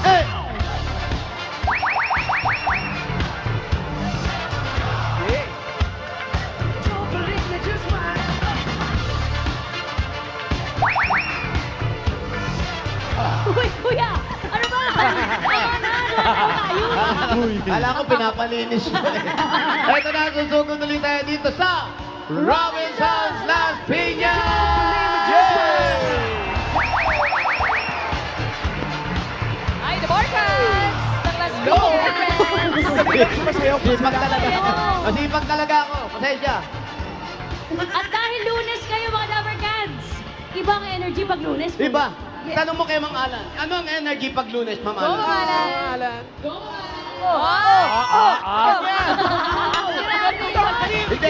Eh! Uy, kuya! Ano ba? Kala ko pinapalinis mo eh. Ito na, susugod ulit tayo dito sa Robinson's Las Piñas! Ay, the Borcans! Ng Las Go! Piñas! Masipag talaga. Masipag talaga ako. Pasensya. At dahil Lunes kayo, mga Lovercats, ibang energy pag Lunes. Diba? Tanong mo kay Mang Alan, ano ang energy pag Lunes, Ma'am Alan? Alan! Hindi,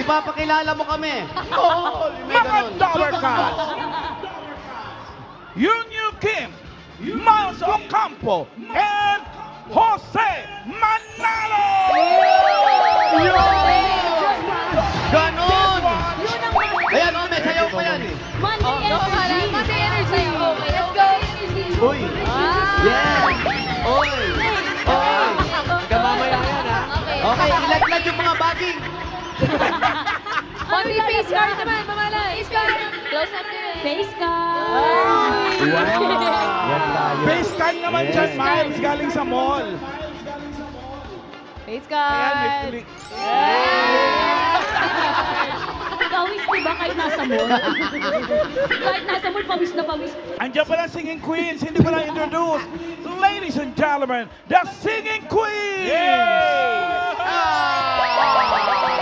ipapakilala mo kami. Oo, may Mga ganun. Lovercats! Union Kim, Miles Ocampo, and Jose Manalo! Ganon! Yun ang Ayan, oh, may sayaw pa yan eh. Monday energy! Monday energy! Okay, let's go! Uy! Yes! Oy! Oy! Kamamaya yan, ha? Okay, ilaglag yung mga baging. Monday face card naman, mamala! Face card! Close up nyo Face card! Base card naman dyan, Miles, galing sa mall. Face Ayan, may card! flick. Pawis, diba? Kahit nasa mall. Kahit nasa mall, pawis na pawis. Andiyan pala singing queens, hindi pala introduce. Ladies and gentlemen, the singing queens!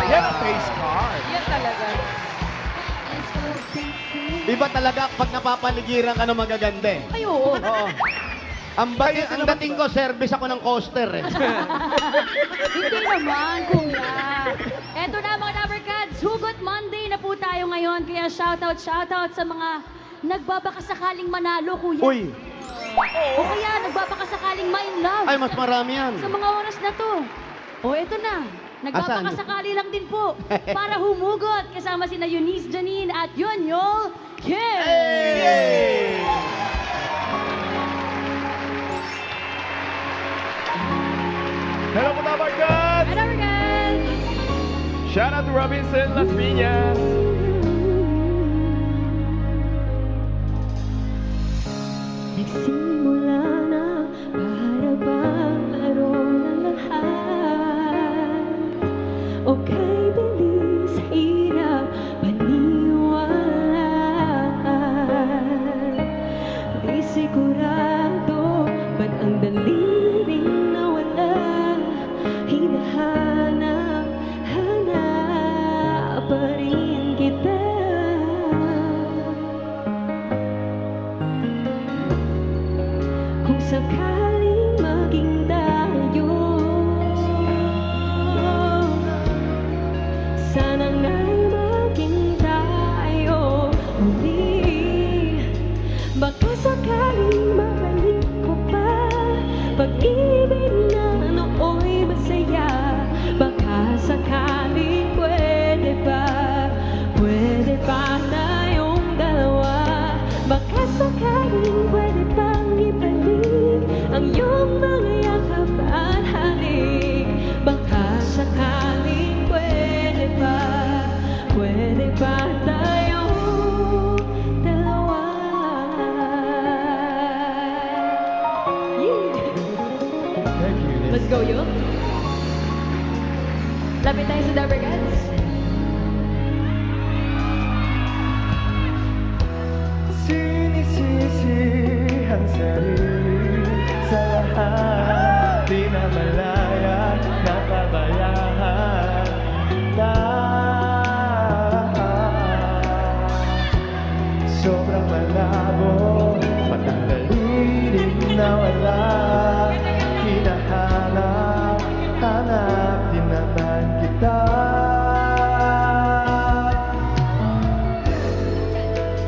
Yan ang face card. Yan talaga. Iba talaga pag napapaligiran ka ng magaganda eh. Ay, oo. Oo. Ang dating ko, service ako ng coaster eh. Hindi naman, kuya. Eto na mga Lovercats, Hugot Monday na po tayo ngayon. Kaya shoutout sa mga nagbabakasakaling manalo, kuya. Uy! O kaya nagbabakasakaling ma-in love. Ay, mas marami yan. Sa mga oras na to. O eto na, nagbabakasakali lang din po para humugot kasama sina Eunice Janine at Yonyol Kim. Hey! Hello mga Lovercats! Hello, Lovercats! Shout out to Robinson Las Piñas! Nagsimula na para bang laro na lahat. O kay bilis, hirap paniwala. Di sigurado ba't ang dali ring nawala. Hinahanap, hanap pa rin kita. Kung sakaling maging tayo, sana nga'y maging tayo uli. Baka sakaling mahalin ko pa, pag-ibig na nooy masaya. Baka sakaling pwede pa tayong dalawa. Baka sakaling pwede pang ibalik ang iyong mga yakap at halik. Baka sakaling pwede pa tayong dalawa. Yeah. Let's go, yo. Lapit tayo sa Lovercats. Sinisisi ang sarili sa lahat. Di na malaya, napabayaan na. Sobrang malabo, matang daliri na wala. Hinahanap, hanap din naman kita.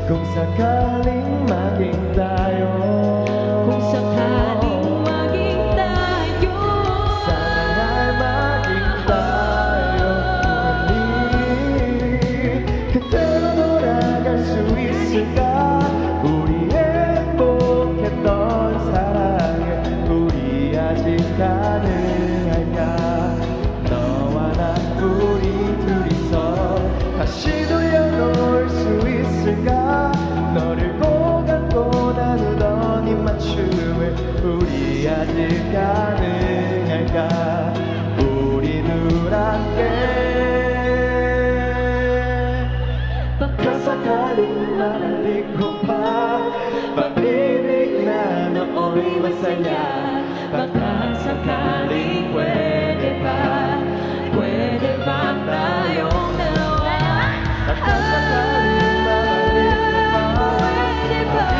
Kung sakaling maging tayo, Kung sakaling maging tayo, sana maging tayo muli. Katamuran ang suwisi ka, uli ako'y masaya. Baka sakaling pwede ba tayong dalawa? Baka sakaling mahalin ka pa. Pwede ba?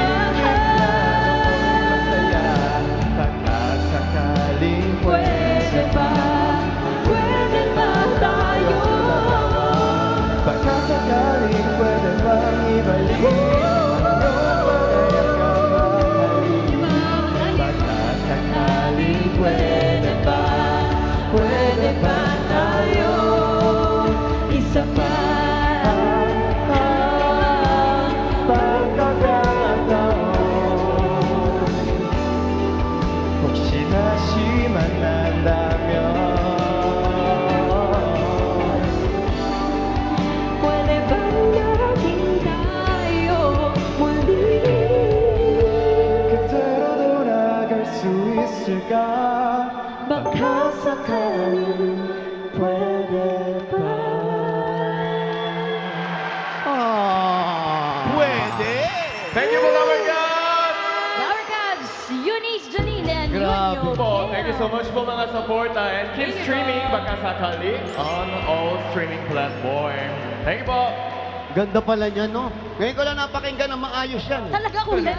Masaya. Baka sakaling Pwede ba? Pwede ba tayo? Baka sakaling pwede bang ibalik ang iyong pagkakamahalin. Baka sakaling pwede ba tayo? Isa pa. pagkakataon 혹시나 만난다면 Pwede ba naging tayo muli? 그대로 돌아갈 수 있을까 Baka sakaling pwede ba? Pwede! Thank you po, Lover God! Lover Cats, Eunice, Janine, and Grabe Yunyo. Po, thank you so much po mga suporta and keep Thank you streaming po. Baka Sakali on all streaming platform. Thank you po. Ganda pala niya, no? Ngayon ko lang napakinggan na maayos yan. Talaga kuya?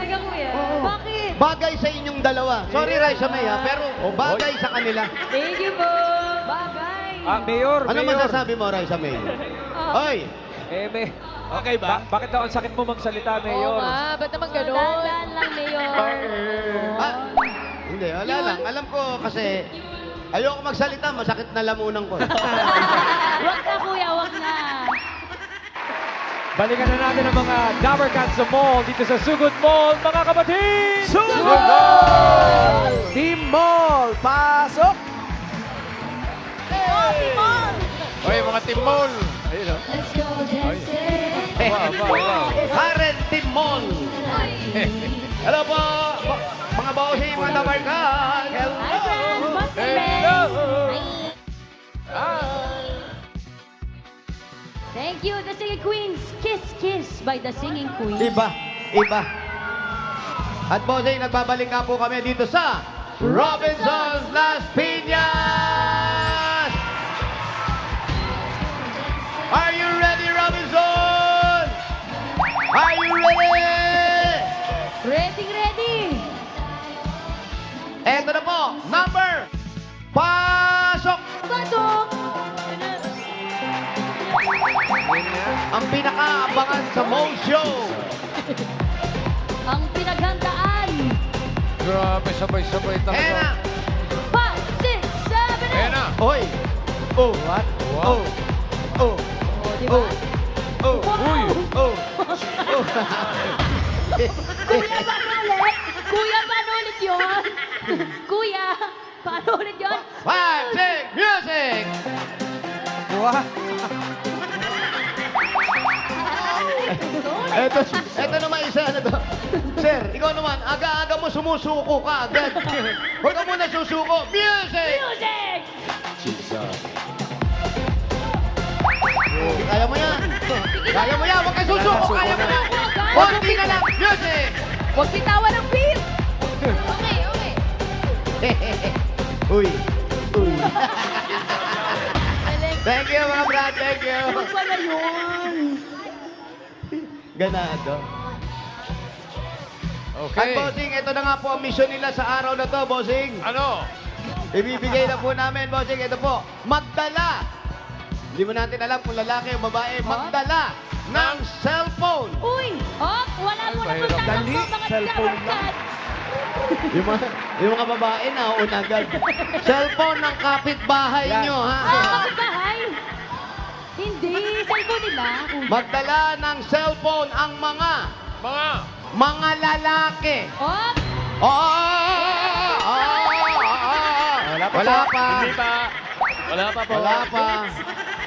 Bakit? Bagay sa inyong dalawa. Sorry, Raisa May, ha? Pero bagay sa kanila. Thank you po. Bagay. Mayor, Ano Mayor. masasabi mo, Raisa May? Hoy! Okay ba? Bakit daw ang sakit mo magsalita, Mayor? ba't naman Dahan lang, Mayor. Ah, hindi, wala lang. Alam ko kasi ayoko magsalita, masakit na lamunan ko. Wag na kuya, wag na. Balikan na natin ang mga Dabber Cats sa mall dito sa Sugod Mall, mga kapatid! Sugod Mall! Team Mall, pasok! Hoy, mga timol! Ayun o. Let's go dancing. Karen Timol! Hello po! Mga bossy, mga tabarkan! Hello! Hi, friends. Boston Hello! friends. Thank you, the Singing Queens. Kiss, kiss by the Singing Queens. Iba, iba. At bossy, nagbabalik nga po kami dito sa Robinson's Las Piñas! Are you ready, Robinson? Are you ready? Ready, ready. Eto na po, number, pasok! Pasok. Ang pinakaabangan sa Mole Show. Ang pinaghandaan. Grabe, sabay-sabay Ayan na. 5, 6, 7, 8. Oy. Oh. What? Oh. Oh. Diba? Oh. Wow. Oh. Oh. Kuya, paano ulit? Kuya, paano ulit yun? Kuya, paano ulit yun? 5, 6, music! Eto naman isa, ano to? Sir, ikaw naman, aga-aga mo sumusuko ka agad. Huwag ka muna susuko. Music! Music! Kaya mo yan. Kaya mo yan. Huwag ka susuko. Kaya mo yan. Konti na lang. Music! Huwag bitawan ng beat! Okay, okay. Uy. Uy. Thank you, mga brad. Thank you. Huwag pala yun. Ganado. At bossing, ito na nga po ang mission nila sa araw na to, bossing. Ano? Ibibigay na po namin, bossing. Ito po, magdala. Hindi mo natin alam kung lalaki o babae. Magdala ng cellphone. Uy! Oh, wala mo na punta Dali, ng mga cellphone Dabber lang. Cats. Yung mga babae na, una agad. Cellphone ng kapitbahay nyo, ha? Kapitbahay? Hindi, cellphone nila. Magdala ng cellphone ang mga lalaki. Oh, Wala pa. Hindi pa. Wala pa po. Wala pa.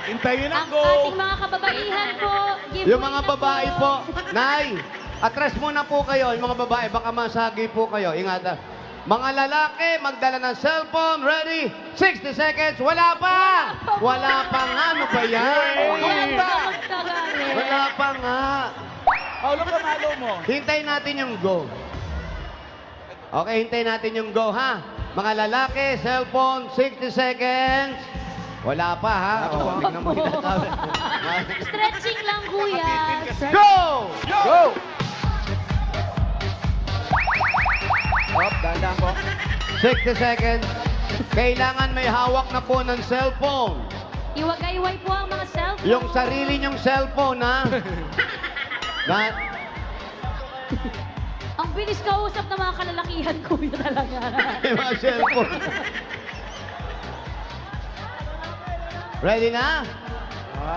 Hintayin ang ang go. ating mga kababaihan po. giveaway Yung mga na babae po. Nay, atras muna po kayo. Yung mga babae, baka masagi po kayo. Ingatan. Mga lalaki, magdala ng cellphone. Ready? 60 seconds. Wala pa! Wala pa nga. Ano ba yan? Wala pa magtagali. Wala pa nga. Paolo, panalo mo. Hintayin natin yung go. Okay, hintayin natin yung go, ha? Mga lalaki, cellphone, 60 seconds. Wala pa, ha? O, tingnan mo yung sinasabi. Stretching lang, kuya. Go! Go! Hop, dahan po. 60 seconds. Kailangan may hawak na po ng cellphone. Iwagay-iway po ang mga cellphone. Yung sarili niyong cellphone, ha? Na, Ang bilis kausap ng mga kalalakihan, kuya talaga. yung mga cellphone. Ready na?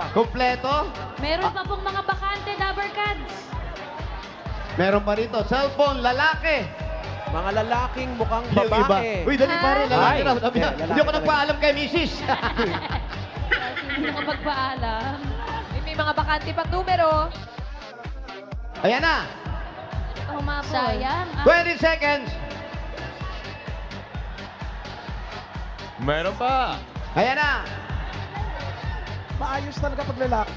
Kompleto? Meron pa pong mga bakante, Dabber Cats. Meron pa rito. Cellphone, lalaki. Mga lalaking mukhang Yung iba. babae. Uy, dali pare, lalaki Ay. na. Sabi niya, Lalaki hindi ako talaga. nagpaalam kay misis. Hindi nakapagpaalam. May mga bakante pang numero. Ayan na. Humabol. Sayang. 20 seconds. Meron pa. Ayan na. Maayos talaga pag lalaki.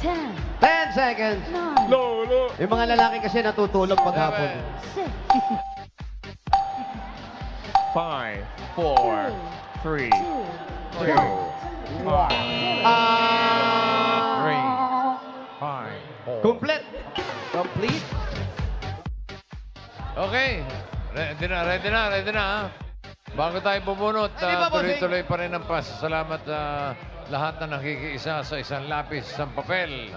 10, 10 seconds. 9, Lolo. Yung mga lalaki kasi natutulog paghapon. 6, 5, 4, 3, 2, 1, Ah. 3, 5, 4. Complete. Complete. Okay. Ready na. Ha? Bago tayo bubunot, Ready ba, bossing? tuloy-tuloy pa rin ang pasasalamat sa lahat na nakikiisa sa isang lapis, isang papel.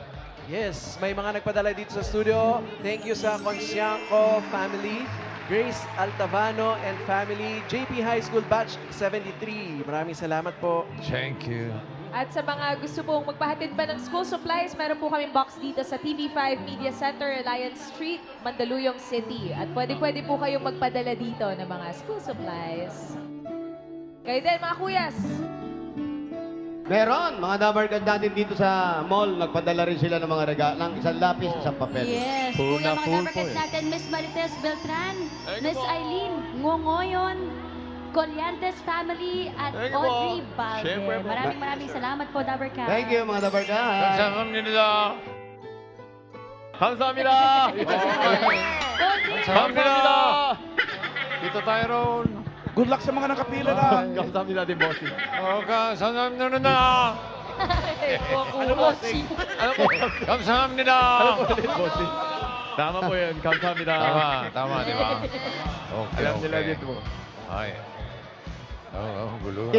Yes, may mga nagpadala dito sa studio. Thank you sa Consianco family, Grace Altavano and family, JP High School Batch 73. Maraming salamat po. Thank you. At sa mga gusto pong magpahatid pa ng school supplies, meron po kaming box dito sa TV5 Media Center, Alliance Street, Mandaluyong City. At pwede po kayong magpadala dito ng mga school supplies. Kayo din, mga kuyas. Meron. Mga dabarkad natin dito sa mall, nagpadala rin sila ng mga regalo, ng isang lapis, isang papel. Yes. Full Kuya, na mga full Dabber po Cats eh. natin, Miss Marites Beltran, Thank you Miss po. Eileen Ngongoyon, Coliantes family, at Thank you po. Audrey Balde. Siyempre po. Maraming salamat po, Dabber Cats. Thank you, mga dabarkad. 감사합니다. 감사합니다. 감사합니다. Dito tayo ron. Good luck sa mga nakapila na. 감사합니다, din bossing. 감사합니다. Ano bossing? Ano po? 감사합니다. Ano po din bossing? Tama po yan. 감사합니다. Tama, di ba? Okay, Alam nila okay. dito. Ay. Gulo.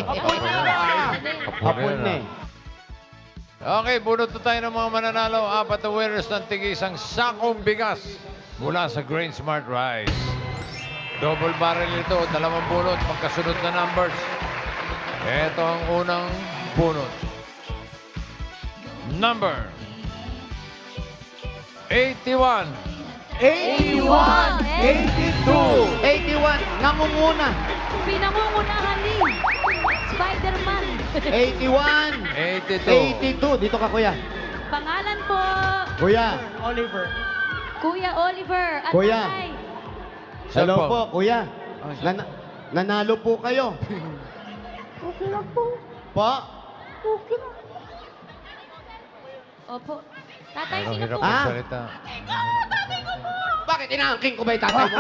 Hapon na eh. Okay, bunot na tayo ng mga mananalo. 4 na winners ng tig-isang sakong bigas mula sa Grain Smart Rice. Double barrel ito, 2 bunot, magkasunod na numbers. Ito ang unang bunot. Number 81. 81! 82! 81, nangunguna. Pinangungunahan ni Spider-Man. 81, 82. Dito ka, kuya. Pangalan po, Kuya. Kuya Oliver at Kuya. Tatay. Hello Cellphone. po, kuya. Nanalo po kayo. Okay lang po. Po? Okay lang. Opo. Tatay, Ano sino hirap po? Ah? magsalita? Bakit inaangking ko ba yung tatay mo?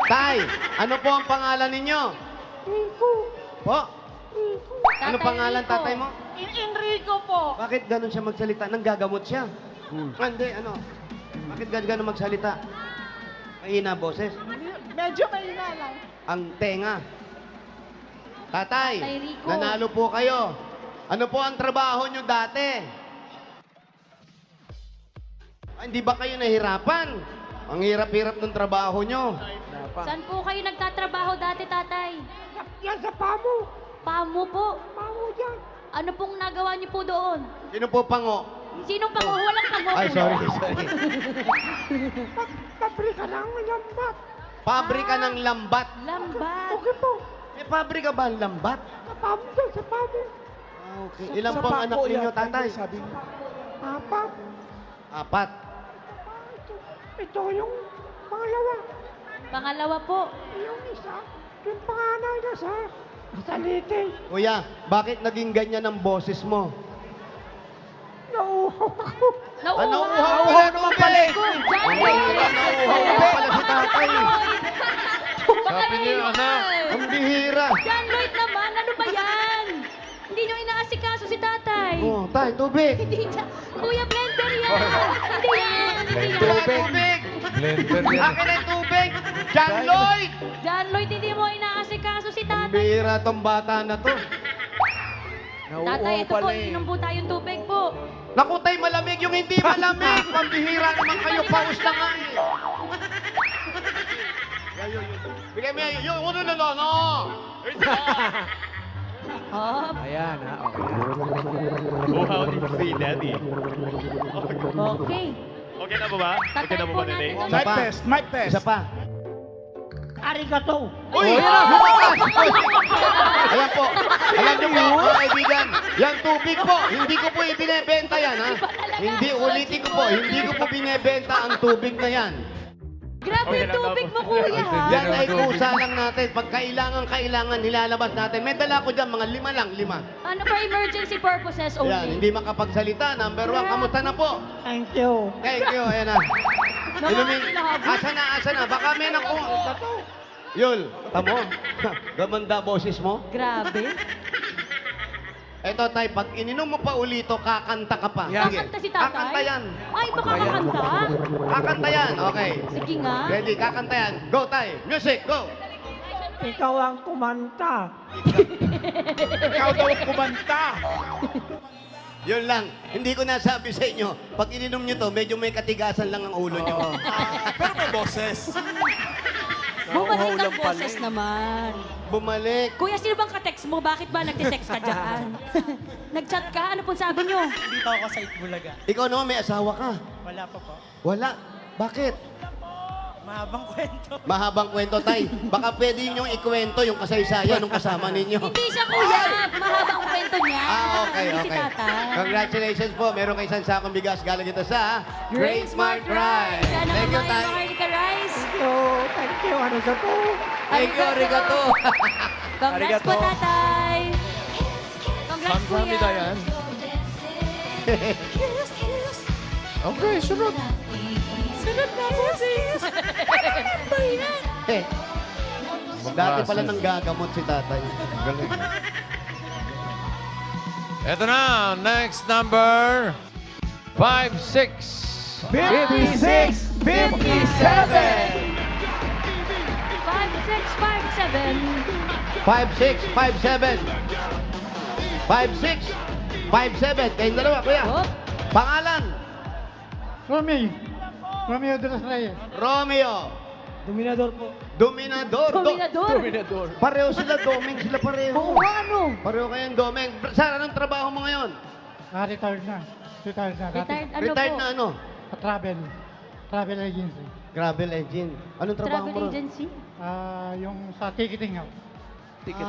Tay, ano po ang pangalan ninyo? Rico. Po? Ano Tatay pangalan Rico. tatay mo? Enrico po. Bakit ganun siya magsalita? Nanggagamot siya. Hindi, ano? Bakit ganun magsalita? Mahina boses? Medyo mahina lang. Ang tenga. Tatay, Tatay Rico. nanalo po kayo. Ano po ang trabaho nyo dati? Ay, hindi ba kayo nahirapan? Ang hirap-hirap ng trabaho nyo. Saan po kayo nagtatrabaho dati, tatay? Yan sa pamo. Pamo po. Pamo dyan. Ano pong nagawa niyo po doon? Sino po pango? Sinong pango? Walang pango. Ay, sorry. Pabrika ng lambat. Pabrika ng lambat. Lambat. Okay po. May pabrika ba ang lambat? Sa pamo dyan, sa pamo. Ah, okay. Ilan po ang anak ninyo, tatay? Sabi niya. Apat. 4. Ito yung pangalawa. Pangalawa po. Yung isa, yung panganay na sa Salite. Kuya, bakit naging ganyan ang boses mo? Nauuhaw ako. Ano? Nauuhaw. Nauuhaw naman pala eh. Good job, Nauuhaw Daddy. naman pala tatay. Sabi niyo, anak. Ang bihira. John Lloyd naman, ano ba yan? Hindi nyo inaasikaso si tatay. Oh, tay, tubig. Hindi siya. Kuya, blender yan. Hindi yan. Hindi Wala yan. tubig. Blender yan. Akin ang tubig. John Lloyd. John Lloyd, hindi mo inaasikaso si Ang tatay. bihira tong bata na to. Tatay, ito po, pala eh. inom po tayong tubig po. Naku, tay, malamig yung hindi malamig. Pambihira naman kayo, paus na nga eh. Bigay mo yan. Yung ano na no. Oh, Ayan, ha? Okay. Oh, how do you feel, Daddy? okay. Okay na ba ba? Okay Tatay na ba po ba, Daddy? natin ito. Mic test, mic test. Isa pa. Arigato. Uy! Lumakas! Ayan po. Alam niyo po, mga kaibigan, yan tubig po. Hindi ko po ibinebenta yan, ha? Hindi, ulitin ko po. Hindi ko po binebenta ang tubig na yan. Grabe yung tubig mo, kuya. ha? Yan ay kusa lang natin. Pag kailangan, nilalabas natin. May dala ko dyan, mga 5 lang, 5. Ano for emergency purposes only? Yan, hindi makapagsalita. Number 1, kamusta na po? Thank you. Thank you, ayan na. Inumin. Asa na? Baka may naku... Yul, tamo. Gamanda boses mo. Grabe. Eto, tay, pag ininom mo pa ulito, kakanta ka pa. Yan. Sige. Kakanta si tatay? Kakanta yan. Ay, baka kakanta? Kakanta yan. Okay. Sige nga. Ready, kakanta yan. Go, tay. Music, go. Ikaw ang kumanta. Ikaw daw ang kumanta. Yun lang. Hindi ko nasabi sa inyo. Pag ininom nyo to, medyo may katigasan lang ang ulo nyo. Pero may boses. Bumalik ang lang pala boses eh. naman. Bumalik. Kuya, sino bang ka-text mo? Bakit ba nagte-text ka dyan? Nag-chat ka? Ano pong sabi nyo? Dito ako sa Itbulaga. Ikaw naman, may asawa ka. Wala pa po. Wala. Bakit? Mahabang kwento. Mahabang kwento, tay. Baka pwede ninyong ikwento yung kasaysayan ng kasama ninyo. Hindi siya kuya. Mahaba ang kwento niya. Okay, Si okay. tatay. Congratulations po. Meron kayo isang sakong bigas. Galing ito sa Great Smart Rice. Sana Thank you, kumain tay. ng Harnica Rice. Thank you. Arigato. Thank you, arigato. Congrats Arigato. po, tatay. Congrats, kuya. Okay, sunod. Sunod na, bossing. Dati pala nang gagamot si tatay. Galing. Ito na, next number 5-6. 56, 57. 5657. 5657. 5657. Kayong dalawa, kuya. Oh, Pangalan? Romeo de los Reyes. Romeo. Dominador po. Dominador. Dominador. Dominador. Pareho sila, Doming sila pareho. Oo, ano? Pareho kayong Doming. Saan, anong trabaho mo ngayon? Retired na. Retired na. Retired ano Retired po? na ano? Travel. Travel agency. Gravel engine. Anong trabaho mo Travel ron? agency? Yung sa ticketing house. Ticket.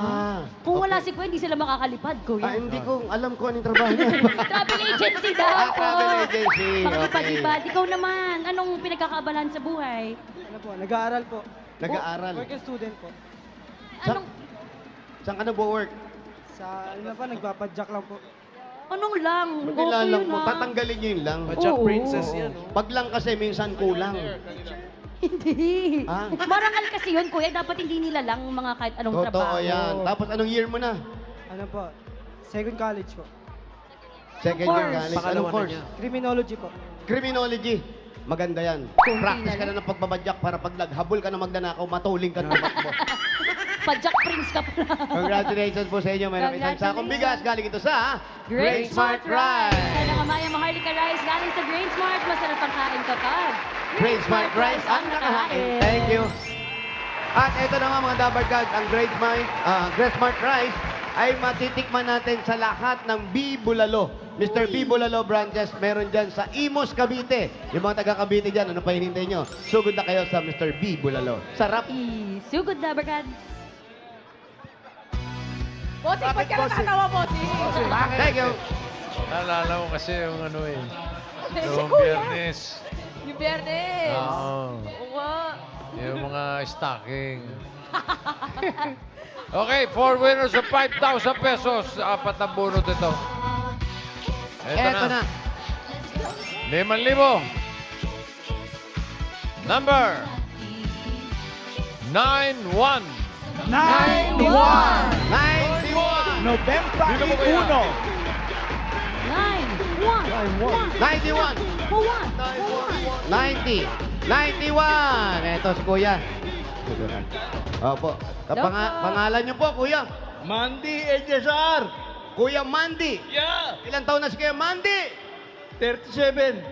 Kung wala si Kuya, hindi sila makakalipad, Kuya. Hindi ko alam kung anong trabaho niya. Travel agency daw po. Travel agency. Pakipag-ibad. Ikaw naman, anong pinagkakaabalan sa buhay? Ano po? Nag-aaral po. Nag-aaral. Working student po. Anong, Saan ka nag-work? Sa ano pa, nagpapadjak lang po. anong lang? Nilalang yun, mo. ah. Tatanggalin niyo yun lang. Jack Oo. Princess yan, oh. Pag lang kasi minsan kulang. Hindi. Ah. Marangal kasi yun, Kuya. Dapat hindi nila lang mga kahit anong Totoo trabaho. yan. Tapos anong year mo na? Ano po? Second college po. Second year course? college. Pangalawa Anong na course? niya. Criminology po. Criminology. Maganda yan. Kung Practice ka pinala. na ng pagbabadyak para pag naghabol ka na magnanakaw, matuling ka na tumakbo. Pa-Jack Prince ka pala. Congratulations po sa inyo. Meron isang sakong bigas. Galing ito sa Great Smart Rice. Sana Rice. kamaya Maharlika Rice galing sa Great Smart. Masarap ang kain kapag Great Smart Rice ang nakahain. Thank you. At ito na nga mga Dabar Gods, ang Great Smart Rice ay matitikman natin sa lahat ng B. Bulalo. Mr. B. Bulalo branches, meron dyan sa Imus, Cavite. Yung mga taga Cavite dyan, ano pa hinintay nyo? Sugod na kayo sa Mr. B. Bulalo. Sarap. Sugod na, Barkads. Bossing, ba't ka natatawa, Bossing? Thank you. Naalala ko kasi yung ano eh. Si Noong Kuya. Biyernes. Yung Biyernes. Oo. Oo nga. Yung mga stocking. Okay, 4 winners of 5,000 pesos. 4 na bunot ito. Eto na. 5,000. Number 9-1. 91. 91. November 1. 9, 1, 91. 90. 91. Eto si Kuya. Opo. Pangalan niyo po, Kuya. Mandy Eliazar. Kuya Mandy. Yeah. Ilang taon na si Kuya Mandy? 37.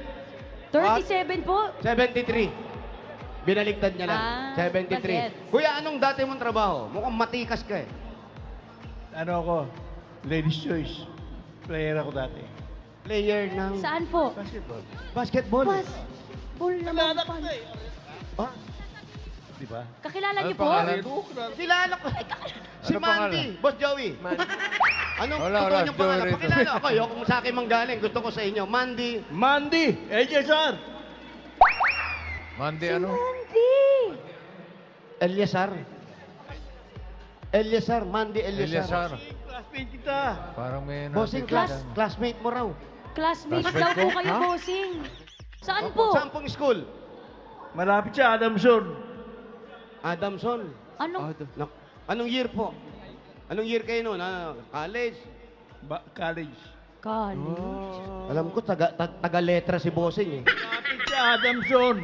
37 po. 73. Binaligtad niya lang. Ah, 73. bakit? Kuya, anong dati mong trabaho? Mukhang matikas ka eh. Ano ako? Ladies' choice. Player ako dati. Player ng Saan po? Basketball. basketball. Full naman Anak pa. ko eh. Ah, Di ba? Kakilala Ano niyo po? pangalan? kilala ko. Si Ano Mandy. Boss Joey. Anong Wala, totoo wala, niyong pangalan? Joey rito. Pakilala ako. Ayoko kung sa akin manggaling. Gusto ko sa inyo. Mandy. Mandy Eliazar. Mandy, ano? Eliasar. Eliasar. Mandy Eliasar. Eliasar. Classmate kita. Parang may Bossing nakikita. classmate mo raw. Classmates Classmate daw po ko? kayo, Ha? bossing. Saan po? Saan pong school? Malapit sa Adamson. Adamson. Anong? Anong year po? Anong year kayo noon? College? College. College. Alam ko, taga-letra si Bossing eh. Malapit sa Adamson.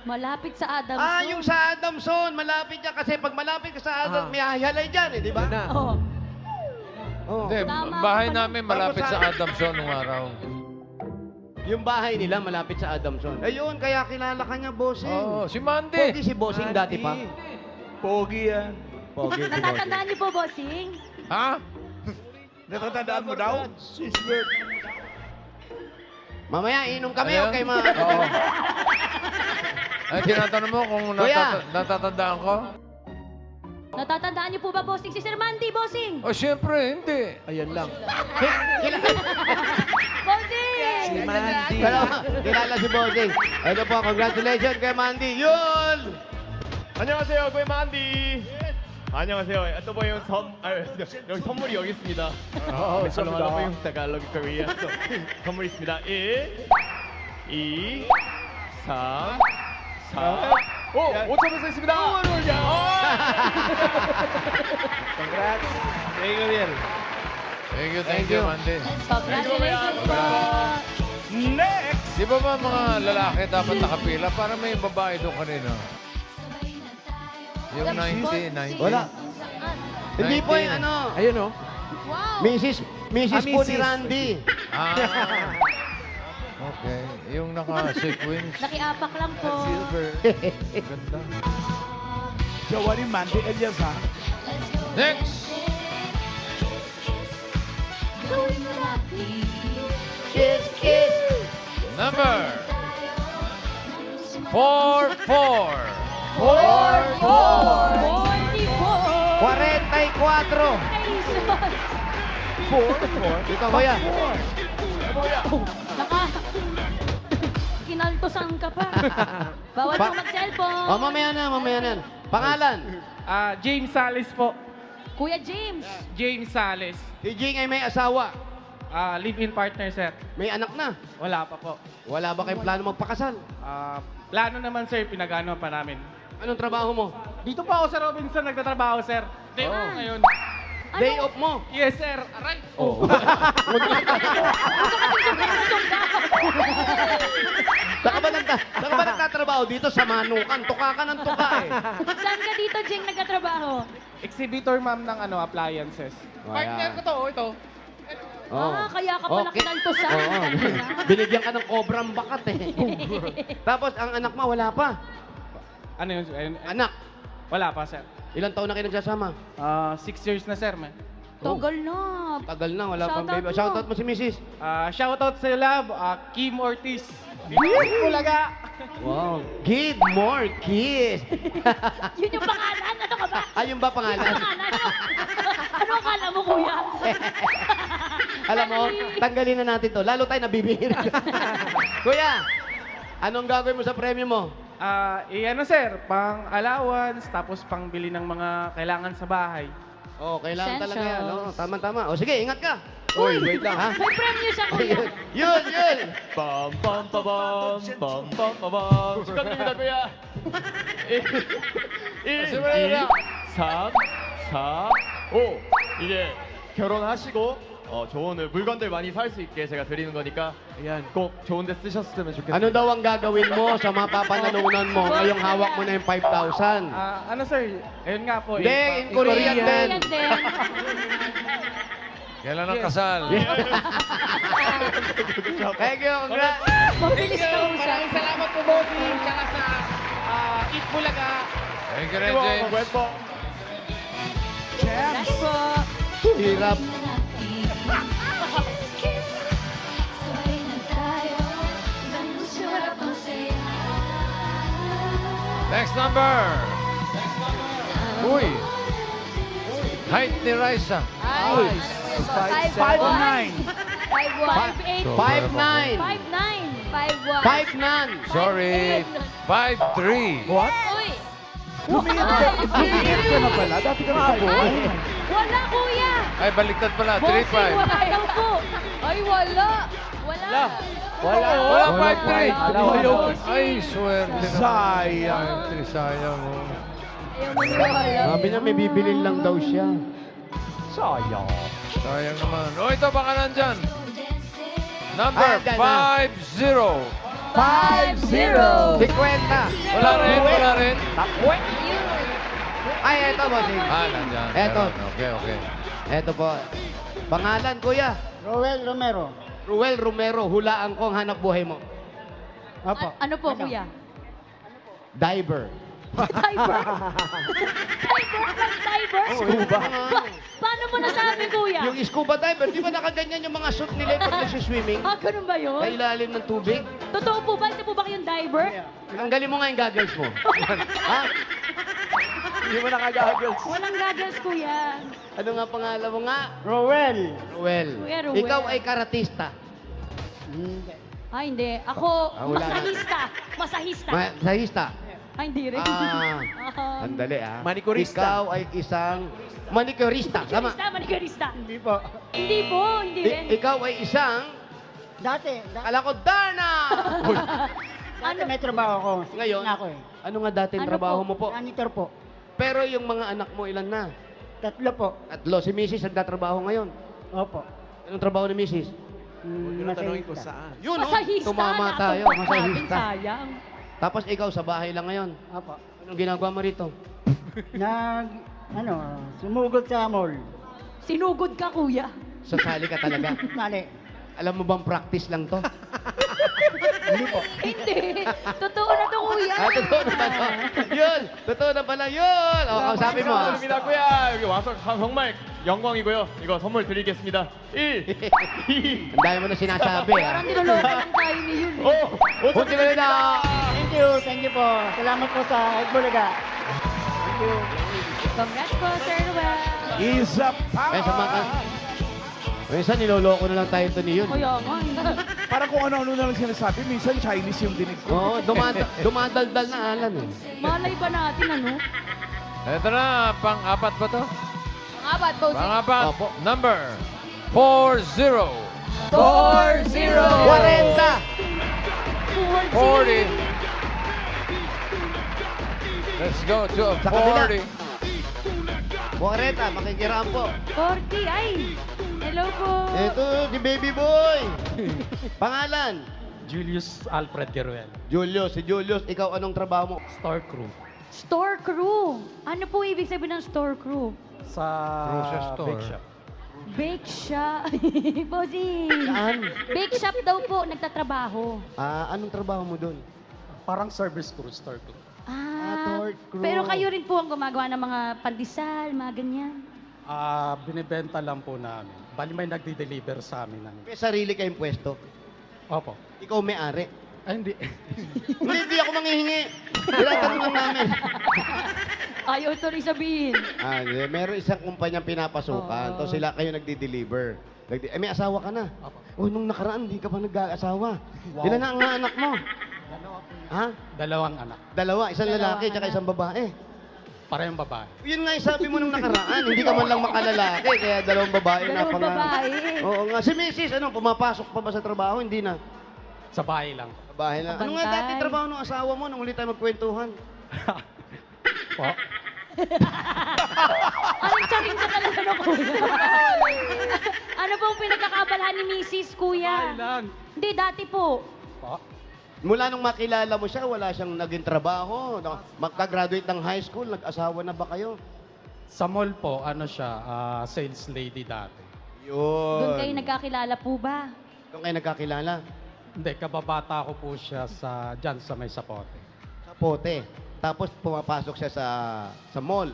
Malapit sa Adamson. Ah, yung sa Adamson. Malapit yan. Kasi pag malapit ka sa Adamson, may hahalay dyan eh, di ba? Oh. Oh. Hindi, Tama bahay ka pala. namin malapit sa Adamson nung araw. Yung bahay nila malapit sa Adamson. Ayun, kaya kilala ka niya, Bossing. Oo, si Mandy. Pogi si Bossing dati pa. Pogi yan. Pogi si Bossing. Natatandaan niyo po, bossing? Ha? Natatandaan mo daw? Sisbert. Mamaya, inom kami, Ano? okay, Oo. Ay, tinatanong mo kung Kuya. natatandaan ko? Natatandaan niyo po ba, bossing? Si Sir Mandy, bossing! O, siyempre, hindi. Ayan lang. Bossing! Si Mandy. Kilala si Bossing. Ito po, congratulations kay Mandy. Yun! 안녕하세요, 구의 만디. 안녕하세요. ito po yung 여기 선물이 여기 있습니다. 감사합니다. po yung Tagalog Korea. So, 선물 있습니다. 1, 2, 3, 4. 오, 5,000원 있습니다. Congrats. Thank you, Riel. Thank you, Mandy. Congratulations po! Next. Di ba mga lalaki dapat nakapila para may babae doon kanina? Yung 90. Wala. Hindi po 19. yung ano. Ayun oh. Wow! Mrs. po ni Mrs. Randy. Ah. Okay. Yung naka-sequins. Nakiapak lang po. Silver. Ganda. Jowa ni Mandy Eliazar. Next! Kiss, kiss. Number 44. 44! 44. Ito, kuya. Naka... Kinaltosan ka pa. Bawal Pa- po mag-cellphone. Oh, mamaya na. Pangalan? James Salis po. Kuya James. James Salis. Si Jing ay may asawa. Live-in partner, sir. May anak na. Wala pa po. Wala ba kayong plano magpakasal? Plano naman, sir. Pinagano pa namin. Anong trabaho mo? Dito po ako sa Robinson nagtatrabaho, sir. Day off ngayon. Day off mo? Yes, sir. Aray. Oh. Saka ba nagtatrabaho dito sa Manukan? Tuka ka ng tuka eh. Saan ka dito, Jing, nagkatrabaho? Exhibitor, ma'am, ng appliances. Partner ko to, ito. Kaya ka pala kinaltosan. Oo. Binigyan ka ng kobrang bakat eh. Tapos ang anak mo wala pa. Ano yun? Anak, Wala pa, sir. ilang taon na kayo nagsasama? 6 years na, sir, man. Tagal na. Tagal na, wala pang Shoutout baby. mo. Shoutout mo si Mrs. Shoutout sa lab, Kim Ortiz. Bulaga. Wow. Give more kiss. Yun yung pangalan. Ano ka ba? Ayun ba pangalan? Pangalan? Ano akala mo, kuya? Alam mo, tanggalin na natin to. Lalo tayo nabibihira. Kuya, anong gagawin mo sa premyo mo? Ano, sir, pang allowance, tapos pang bili ng mga kailangan sa bahay. Oh, kailangan talaga yan. Essentials. No? Tama-tama. O sige, ingat ka. Uy, wait lang. Ha? May premyo siya, kuya. Yun. Pam pam pam pam pam pam pam. 축하드립니다, kuya. 1, 2, 시작합니다. 3, 4, 5. 이제 결혼하시고 좋은 물건들 많이 살 수 있게 제가 드리는 거니까 Ayan. 꼭 좋은 데 쓰셨으면 좋겠습니다. Ano daw ang gagawin mo sa mapapanalunan mo ngayong hawak mo na yung 5,000? Ano sir, ayun nga po. Hindi, in Korean din. Yan din. Kailan ang kasal? Thank you, congrats. Mabilis na usap. Maraming salamat po, bossing. Tsaka sa Eat Bulaga. Thank you rin, James. Next po. Hirap. Next number. Uy. Height ni Raisa. Ay. 5'9". 5'8". 5'9". 5'9". 5'9". Sorry. 5'3". What? Uy. Lumiit ka na pala. Dati ka nakabot. Wala, kuya. Ay, baliktad pala. Bossing, 3'5". wala daw po. Ay, wala. Wala. Wala 5'3". Ayaw. Ay, swerte na. Sayang. 5'3", sayang. Oh. Ayaw maniwala. Sabi niya may bibilin lang daw siya. Sayang. Sayang naman. Oh, ito baka nandyan. Number Ah, dyan na. 50. 5-0. 50. Wala rin, wala rin. Ay, eto, bossing. Ah, nandyan. Eto. Meron. Okay, okay. Eto po. Pangalan, kuya. Roel Romero. Ruel Romero. Hulaan ko ang hanap buhay mo. Opo. Ano po, kuya? Diver. Diver? Diver? Scuba. Paano mo nasabi, kuya? Yung scuba diver, di ba nakaganyan yung mga suit nila pag nagsi-swimming? Ah, ganun ba yun? Sa ilalim ng tubig? Totoo po ba? Isa po ba kayong diver? Tanggalin mo nga yung goggles mo. Ha? Hindi mo nakagagals. Walang goggles, kuya. Ano nga pangalan mo nga? Roel. Ruel. Kuya Ruel. Ikaw ay karatista. Ay, hindi. Ako, wala na. Masahista. Masahista. Ay, hindi rin. Ah, andali ah. Manicurista. Ikaw ay isang manicurista. Tama. Manicurista. Hindi po. Hindi po, hindi rin. Ikaw ay isang, Dati kala ko, Darna! dati may trabaho ako. Ngayon? Na ako eh. Ano nga dating Ano trabaho po? mo po? Janitor po. Pero yung mga anak mo, ilan na? 3 po. Tatlo. Si Mrs. nagtatrabaho ngayon. Opo. Anong trabaho ni Mrs.? Huwag ko na tanongin kung saan. Yun, oh. Masahista. Tumama tayo. Natupok natin, Masahista. sayang. Tapos ikaw sa bahay lang ngayon. Opo. Anong ginagawa mo rito? Sumugod sa mall. Sinugod ka, kuya. Sasali ka talaga. Mali. Alam mo bang practice lang to? Hindi po. Hindi. Totoo na to, kuya. Ah, totoo na pala. Yun! Totoo na pala yun! O, kausapin mo. ah. 감사합니다, 꾸야. 여기 와서 정말 영광이고요. 이거 선물 드리겠습니다. 1, 2, Ang dami mo na sinasabi, ah. Parang niloloko lang tayo ni yun. 5, Buti ka rin na. Thank you po. Salamat po sa Bulaga. Thank you. Congrats po, Sir Ruel. Isa Eh, sa mga... pa. Minsan niloloko na lang tayo ito ni yun. Kuya nga. Parang kung ano-ano na lang sinasabi, minsan Chinese yung dinig ko. Oo, dumadaldal na alam eh. Malay ba natin, ano? Ito na, pang-apat ba to? Pangapat, bossing. Pang-apat. Opo. Number 40. 40! 40. Let's go to a Sa kabila. 40. 40, makikiraan po. 40, ay! Hello po. Ito, si baby boy. Pangalan? Julius Alfred Geruel, Julius. Si Julius, ikaw anong trabaho mo? store crew Store crew. Ano po ibig sabihin ng store crew? sa Grocery store. bake shop. Bake shop. Bossing. Saan? Bake shop daw po, nagtatrabaho. Ah, anong trabaho mo doon? Parang service crew, store crew. store crew. Pero kayo rin po ang gumagawa ng mga pandesal, mga ganyan. Binibenta lang po namin. Bali may nagdi-deliver sa amin ng... May sarili kayong pwesto. Opo. Ikaw may-ari. Ay, hindi. Hindi ako manghihingi. Tinatanong lang namin. Ayaw ito rin sabihin. Ah, meron isang kumpanyang pinapasukan. Oo. To sila kayo nagdi-deliver. May asawa ka na. Opo. Oh, nung nakaraan, hindi ka pa nag-aasawa. Wow. Ilan na ang anak mo? Ha? Dalawang anak. Dalawa. Isang Dalawa lalaki, tsaka anak. isang babae. Parehong babae. Yun nga yung sabi mo nung nakaraan. Hindi ka man lang makalalaki, kaya dalawang babae na Dalawang pang... babae. Oo nga. Si Mrs., ano, pumapasok pa ba sa trabaho? Hindi na. Sa bahay lang. Sa bahay na. Ano nga Kabantay. dati trabaho ng asawa mo nung uli tayo magkwentuhan? po. Anong charing ka talaga no, kuya? Ano pong pinagkakabalahan ni Mrs. Kuya? lang. Hindi, dati po. Po? Mula nung makilala mo siya, wala siyang naging trabaho. Magka-graduate ng high school, nag-asawa na ba kayo? Sa mall po, ano siya, sales lady dati. Doon kayo Yun. nagkakilala po ba? Doon kayo nagkakilala? Hindi, kababata ko po siya dyan sa may sapote. Sa pote. Tapos pumapasok siya sa mall.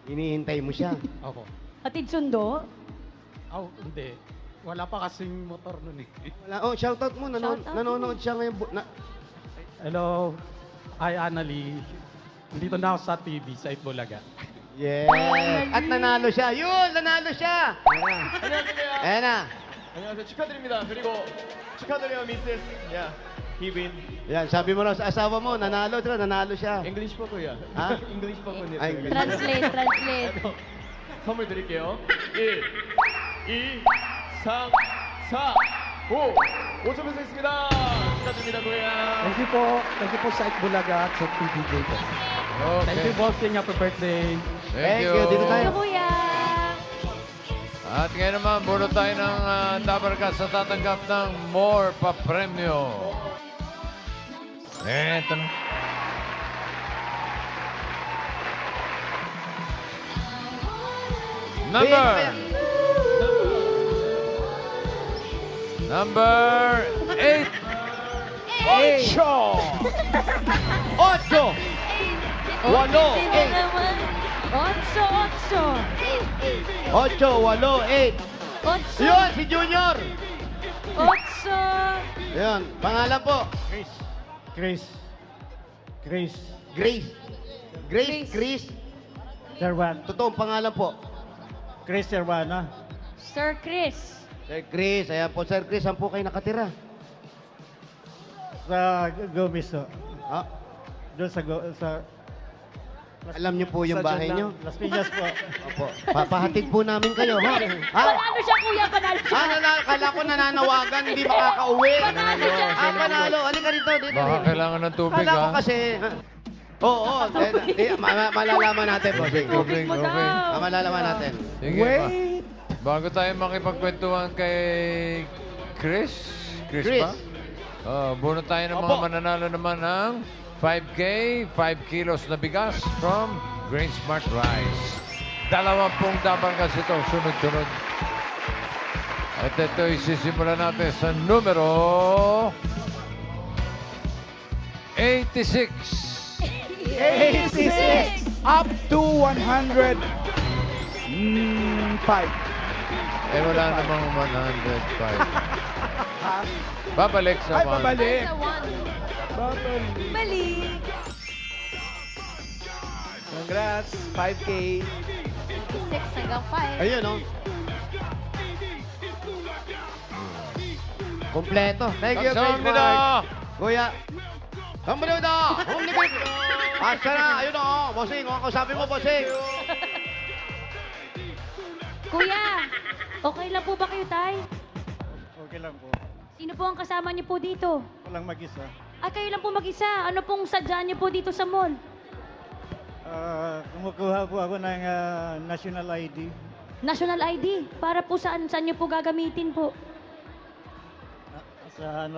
Hinihintay mo siya. Ako. Hatid sundo? Hindi. Wala pa kasing motor nun eh. Wala. Oh, shoutout mo. Shoutout mo. Nanonood siya ngayon. Hello. Hi, Annalie. Dito na ako sa TV, sa Itbulaga. Yes. At nanalo siya. Yun, nanalo siya. 안녕하세요. Ayan na. 안녕하세요. 축하드립니다. 그리고 축하드려요, 미세스. Yeah, he win. Yan, sabi mo raw sa asawa mo, nanalo siya. English po kuya. 아? English po po 아, English. Translate. 선물 드릴게요. 1, 2, 3, 4, 5. 5점 뺐습니다. 축하드립니다, kuya. Thank you po sa Itbulaga at sa TVJ po. Thank you, Okay. bossing. Happy birthday. Thank you. Dito tayo. Ito, kuya. At ngayon naman, bunot tayo ng Dabarkas sa tatanggap ng more pa-premyo. Eto na. Number 8. Ocho! Walo! Sino naman? 8. 8, 8. Yun, si Junior! 8. Yun, pangalan po. Chris. Grace. Chris. Servan. Totoong pangalan po. Chris Servana. Sir Chris. Sir Chris, ayan po. Sir Chris, saan po kayo nakatira? Sa Gomez. Ha? Doon sa Alam niyo po yung Sa bahay dyan niyo? Las Piñas po. Opo. Papahatid po namin kayo, ha? Ha? Panalo siya, kuya. Panalo siya. Kala ko nananawagan, hindi makakauwi. Panalo siya. Panalo. Halika rito, dito. Baka kailangan ng tubig, Kala ko ha? kasi... Oo, malalaman natin, bossing. Tubig, mo okay. daw. Malalaman natin. Sige, bago tayo makipagkwentuhan kay Chris. Chris ba? Bunot tayo ng mga Opo. mananalo naman ng 5K, 5 kilos na bigas from Grain Smart Rice. 20 Dabarkas ito, sunod-sunod. At ito isisimulan natin sa numero 86. 86 up to 105. Eh, wala namang 105. Babalik sa Ay, 1. babalik. Mali. Congrats, 5K. 6 hanggang 5. Ayun, oh. Kompleto. Thank you, Chris 감사합니다. Mark. Kuya. 감사합니다. Asa na. Ayun, oh. Bossing, oh. Kausapin mo, bossing. Kuya, okay lang po ba kayo, tay? Okay lang po. Sino po ang kasama niyo po dito? Walang mag-isa. Kayo lang po mag-isa. Ano pong sadya niyo po dito sa mall? Kumukuha po ako ng national ID. National ID. Para po saan niyo po gagamitin po? Sa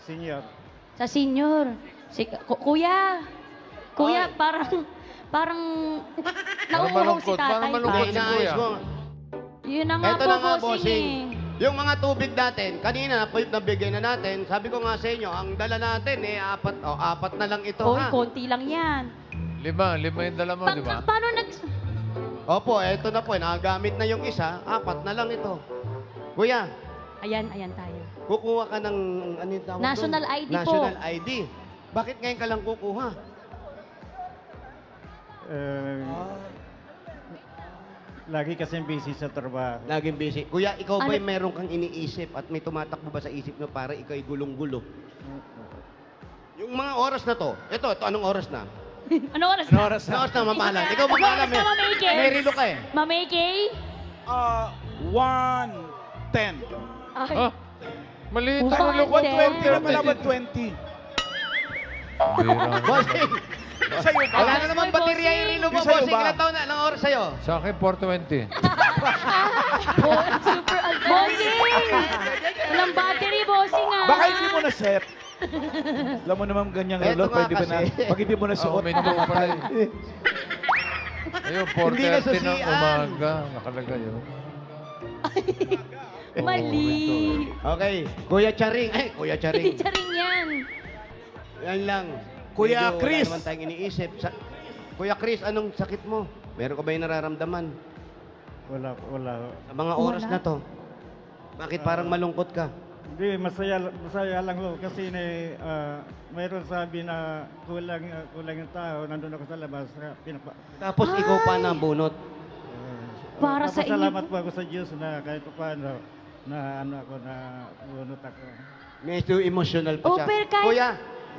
senior. Sa senior. Kuya, Oy. parang nauuhaw si malungkot? Parang tatay. malungkot si Inaayos Kuya. mo. Yun na nga Ito po, na nga, bossing. bossing. Yung mga tubig natin, kanina nabigay na natin. Sabi ko nga sa inyo, ang dala natin apat na lang ito, Oy, ha? konti lang yan. 5 yung dala mo, di ba? Paano Opo, eto na po, nagagamit na yung isa, 4 na lang ito. Kuya, Ayan tayo. kukuha ka ng, ano yung tawag doon? National ID po. National ID. Bakit ngayon ka lang kukuha? Lagi kasi busy sa trabaho. Laging busy. Kuya, ikaw Ano- ba'y meron kang iniisip at may tumatakbo ba sa isip mo para ikaw ay gulong-gulo? Yung mga oras na to, ito, anong oras na? Ano oras Ano na? oras Anong na? oras na, mamahalan? Ikaw mamahalan, Ano oras na, Ma'am AK? may relo ka eh. Ma'am AK? 110. Ay, Ah, maliit Upa, ang ulo ko. 110. 120 na pala, 120. Bira. Bossing, Sa'yo ba? Wala na naman baterya yung relo mo, Yung sa'yo bossing. ba? Ilan taon na? Ilang oras sa'yo? Sa akin, 420. Super bossing! Walang battery, bossing ah. Baka hindi mo na-set. Alam mo naman ganyang Eto relo, nga pwede ba na, kasi. pag hindi mo Oh, nasuot, minto pala. Ayun, 4:30 ng nasusian. umaga. Nakalagay yun. Mali. Okay, Kuya Charing. Kuya Charing. Teacher rin yan. Yan lang. Kuya Medyo Chris. Wala naman tayong iniisip. Kuya Chris, anong sakit mo? Meron ka ba yung nararamdaman? Wala. Sa mga oras Wala. na to? Bakit parang malungkot ka? Hindi, masaya lang ho kasi mayroon sabi na kulang yung tao, nandun ako sa labas. Tapos ikaw pa na ang bunot. Para sa inyo. Salamat po ako sa Diyos na kahit paano na bunot ako. Medyo emotional pa Oh, siya. pero kahit- Kuya,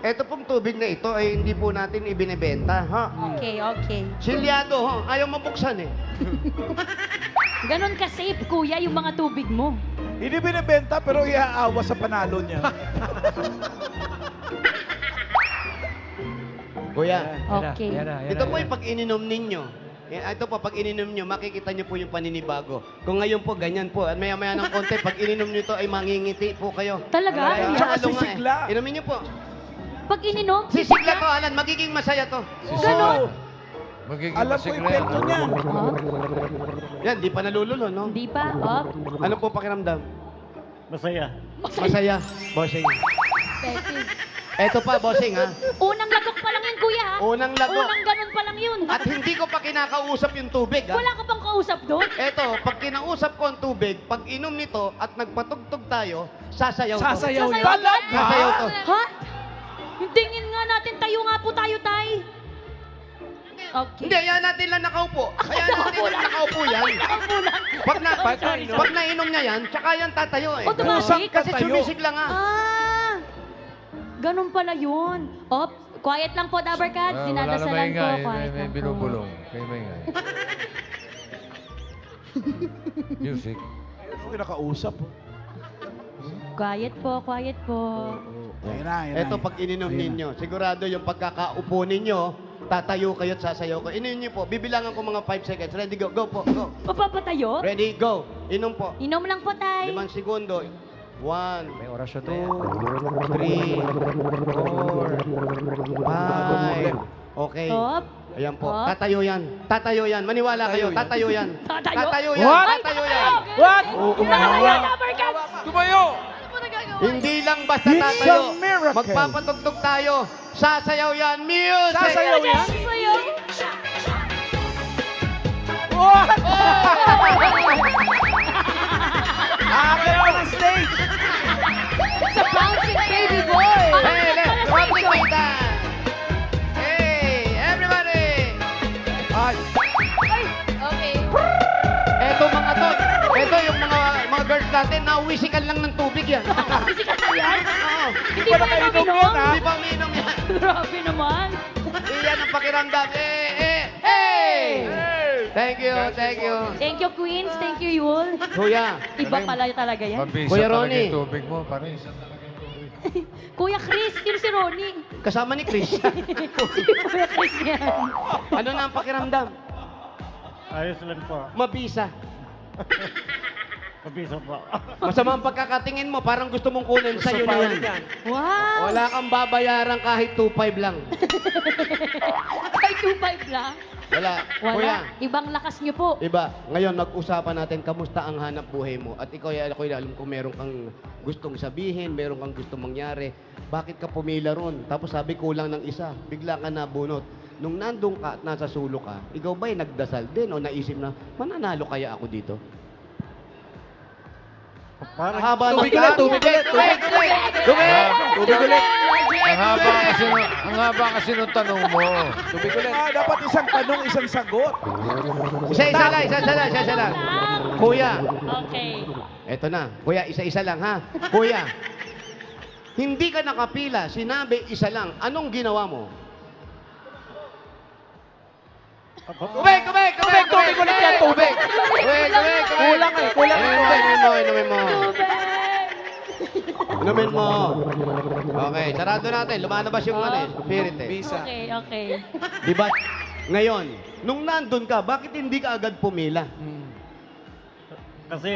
eto pong tubig na ito ay hindi po natin ibinebenta, ha? Okay. Silyado, ha? Ayaw mabuksan eh. Ganon ka-safe, kuya, yung mga tubig mo. hindi binibenta pero iaawa sa panalo niya. Kuya, Okay. ito po yung pag ininom ninyo. Ito po, pag ininom nyo, makikita nyo po yung paninibago. Kung ngayon po, ganyan po. At maya-maya ng konti, pag ininom nyo ito, ay mangingiti po kayo. Talaga? Ay, Tsaka halo nga sisigla. Inumin nyo po. Pag ininom, Sisigla to, Alan. Magiging masaya to. Ganon. Magiging Alam ko yung masigla. kwento niya. Yan, di pa nalululo, no? Hindi pa. Oh. Ano po pakiramdam? Masaya. Masaya. Bossing. Becky. Eto pa, bossing, ha? Unang lagok pa lang yun, kuya. ha? Unang lagok. Unang ganon pa lang yun. At hindi ko pa kinakausap yung tubig, ha? Wala ka pang kausap doon? Eto, pag kinausap ko ang tubig, pag inom nito at nagpatugtog tayo, sasayaw to. Sasayaw yan. Talaga? Sasayaw to. Ha? Tingin nga natin, tayo nga po tayo, tay. Okay. Hindi, yan natin lang nakaupo. Ayan natin lang nakaupo yan. Nakaupo lang. Pag nainom niya yan, tsaka yan tatayo eh. Automatic? Kasi sumisigla nga. Ah! Ganun pala yun. Op, quiet lang po, Dabarkads. Wala na Dinadasalan ko. maingay. Quiet May lang po. binubulong. Kayo maingay. Music. Ano kinakausap? Quiet po, quiet po. Ayun na. Eto, pag ininom ninyo, sigurado yung pagkakaupo ninyo, tatayo kayo at sasayaw ko. Inom niyo po, bibilangan ko mga 5 seconds. Ready, go. Go po, go. Papapatayo? Ready, go. Inom po. Inom lang po, tay. 5 segundo. 1, May orasyon 2, na yan. 3, 4, 5. Okay. Op. Ayan po. Op. Tatayo yan. Tatayo yan. Maniwala kayo. Tatayo yan. Tatayo? Tatayo yan. What? Tatayo yan. What? Tatayo, Dabarkads! Tumayo! Hindi lang basta It's a tatayo. miracle. Magpapatugtog tayo. Sasayaw yan. Music! Sasayaw yan? Sayaw. What? Akin ako ng stage! It's a bouncing baby boy! Hey, let's replicate that. Hey, everybody! Ay, Okay. Eto mga to. Eto yung mga girls natin na wisikan lang ng tubig yan. Physical na yan? Oo. Hindi pa kayo nakainom yan, minom? ha? Hindi pa umiinom yan. Grabe naman. Iyan ang pakiramdam. Hey! Thank you, thank you. Thank you, Queens. Thank you, Yul. Kuya, Iba pala talaga yan. Mabisa Kuya talaga Ronnie. yung tubig mo. Pare. Kuya Chris, yun si Ronnie. kasama ni Chris. Si Kuya Chris yan. Ano na ang pakiramdam? Ayos lang po. Mabisa. Pabisa po. Masama ang pagkakatingin mo, parang gusto mong kunin Gusto sa'yo pa na ulit yan. yan. Wow! Wala kang babayaran kahit 2.5 lang. Kahit 2.5 lang. Wala. Wala. Kuya, Ibang lakas niyo po. iba. Ngayon, mag-usapan natin kamusta ang hanap buhay mo. At ikaw, ako alam kung meron kang gustong sabihin, meron kang gustong mangyari. Bakit ka pumila ron? Tapos sabi, kulang ng isa. Bigla ka nabunot. Nung nandun ka at nasa sulok ka, ikaw ba'y nagdasal din o naisip na, mananalo kaya ako dito? Parang Haba ng Tubig ulit, tubig ulit, Tubig ulit! Tubig! Tubig ulit. Ang haba kasi nung tanong mo. Tubig ulit. Dapat isang tanong, isang sagot. Isa-isa lang. Kuya, Okay. eto na. Kuya, isa-isa lang ha. Kuya, hindi ka nakapila, sinabi isa lang. Anong ginawa mo? Tubig ulit yan, tubig! Tubig! Kulang eh, kulang eh. Inumin mo. Inumin mo. Okay, sarado natin. Lumalabas yung spirit eh. Visa. Okay, okay. Di ba? Ngayon, nung nandun ka, bakit hindi ka agad pumila? Kasi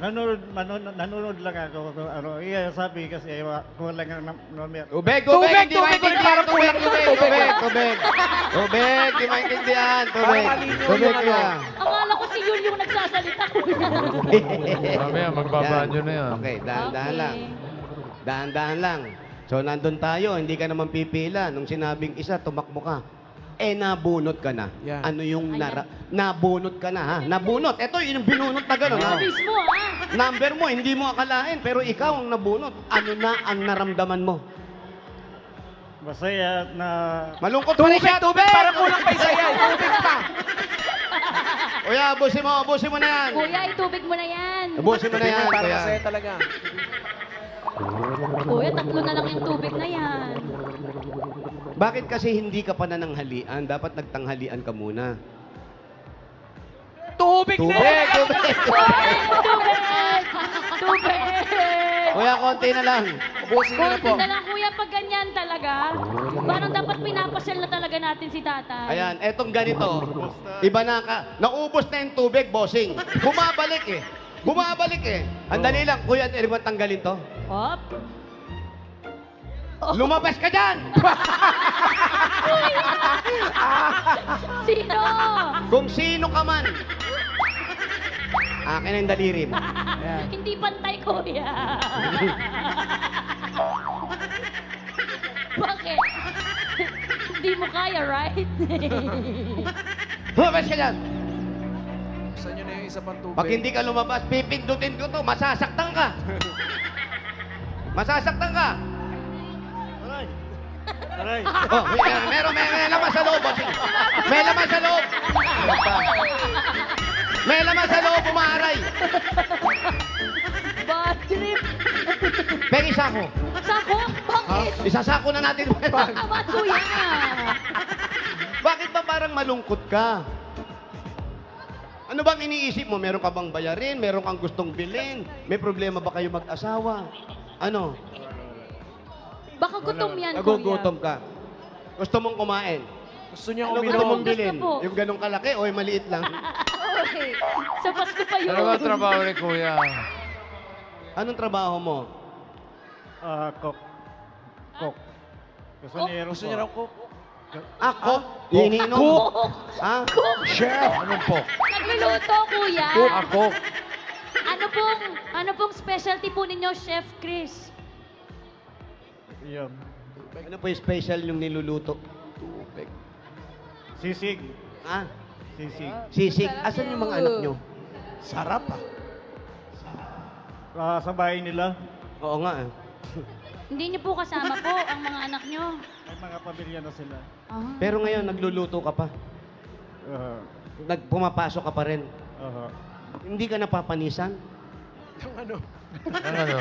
nanonood lang ako. Sabi kasi kulang ang number. Tubig, hindi maintindihan. Tubig, di maintindihan. Tubig. Para malinaw Tubig yung ano. yan. Akala ko si Yul yung nagsasalita. Mamaya, magbabanyo na yan. Okay, dahan-dahan lang. Dahan-dahan lang. So, nandun tayo, hindi ka naman pipila. Nung sinabing isa, tumakbo ka. Nabunot ka na. Yan. Ano yung Ayan. nabunot ka na, ha? Nabunot. Ito, yung binunot na gano'n, ha? Mismo, ah. Number mo, hindi mo akalain, pero ikaw ang nabunot. Ano na ang naramdaman mo? Masaya na Malungkot pa rin siya, tubig! Para kulang pa isa yan. Tubig pa. Kuya, abusin mo na yan. Kuya, itubig mo na yan. Abusin mo na yan, Para kuya. masaya talaga. Kuya, tatlo na lang yung tubig na yan. Bakit kasi hindi ka pa nananghalian? Dapat nagtanghalian ka muna. Tubig na! Tubig! Tubig! Kuya, konti na lang. Ubusin niyo na po. Konti na lang, kuya, pag ganyan talaga. Parang dapat pinapasyal na talaga natin si tatay. Ayan, etong ganito. Iba na ka. Naubos na yung tubig, bossing. Bumabalik eh. Bumabalik eh. Andali lang. Kuya, pwede mo tanggalin to? Hop. Lumabas ka dyan! Sino? Kung sino ka man. Akin ang daliri mo. Hindi pantay, kuya. Bakit? Hindi mo kaya, right? Lumabas ka dyan! Gusto niyo na yung isa pang tubig. Pag hindi ka lumabas, pipindutin ko to. Masasaktan ka. Masasaktan ka. Aray! Aray! Oh, may laman sa loob, bossing. May laman sa loob. May laman sa loob, umaaray. Bad trip. Pengi sako. Sako? Bakit? Isasako na natin. Tama, kuya. Bakit ba parang malungkot ka? Ano bang iniisip mo? Meron ka bang bayarin? Meron kang gustong bilhin? May problema ba kayo mag-asawa? Ano? Baka gutom yan, kuya. Nagugutom ka. Gusto mong kumain? Gusto niya Ano gusto uminom. mong bilhin? Gusto po. Yung ganong kalaki o yung maliit lang? Okay. Sa Pasko pa yun. Ano ba ang trabaho ni Kuya? Anong trabaho mo? Cook. Cook. Gusto Cook? niya Gusto niya raw cook. Ako? Iniinom mo? Ha? Chef! Anong po? Nagluluto, kuya. Ako. Ano pong specialty po ninyo, Chef Chris? Yun. Ano po yung special yung niluluto? Sisig. Ha? Sisig. Sisig. Asan yung mga anak nyo? Sarap ah. Sa bahay nila, Oo nga eh. Hindi niyo po kasama po ang mga anak niyo. may mga pamilya na sila. Ah. Pero ngayon, nagluluto ka pa. Pumapasok ka pa rin. Hindi ka napapanisan? Yung ano. Nang ano?